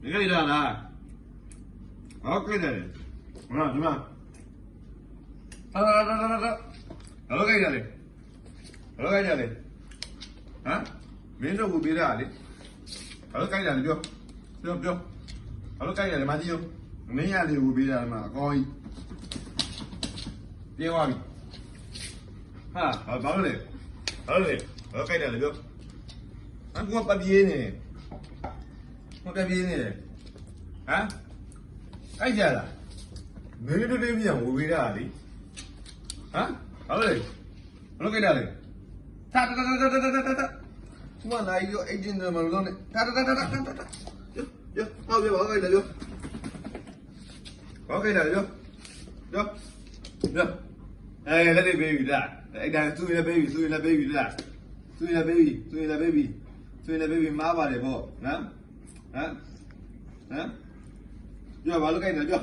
你看你这啦，好给的嘞，怎么？好给的嘞，好给的嘞，没这无别的嘞，好给的嘞，不，好给的嘞，马上就，没呀嘞无别的嘛，高一，电话里，好了嘞，好给的嘞，不，我不别呢。我改变呢，改家了，没有这边我为啥的？好嘞，我改了嘞，他，我那有一斤的嘛，我呢，他，有，好别我改了有，我改了有，哎，那里 baby 的，哎，那注意了 baby 的，注意了 baby，妈妈的不，ပြောဘာလို့ကြိုက်တယ်ပြော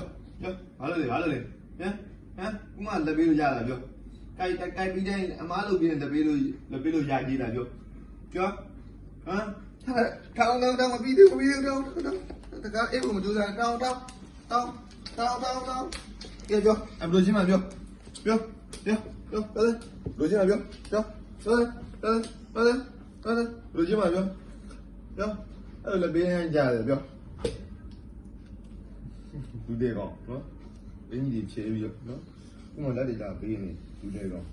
ဘာလို့လဲဥမာလက်ပေးလို့ရတာပြောကြိုက်ပြီးတိုင်းအမားလုပ်ပြီးလက်ပေးလို့ရကြီးတာပြောထောင်းမပြီးသေးဘူးတောင်းတကားအေးဘူးမကြိုးစားတောင်းပြောအဘလို့ချင်းမပြောလို့ချင်းမပြောလို့ချင်းမပြောအဲ့လိုလက်ပေးရင်ကြားတယ်ပြောလူတွေကောင်နော်အင်းကြီးဖြဲပြီးတော့နော်ဥမာလက်တွေလာပေးနေလူတွေကောင်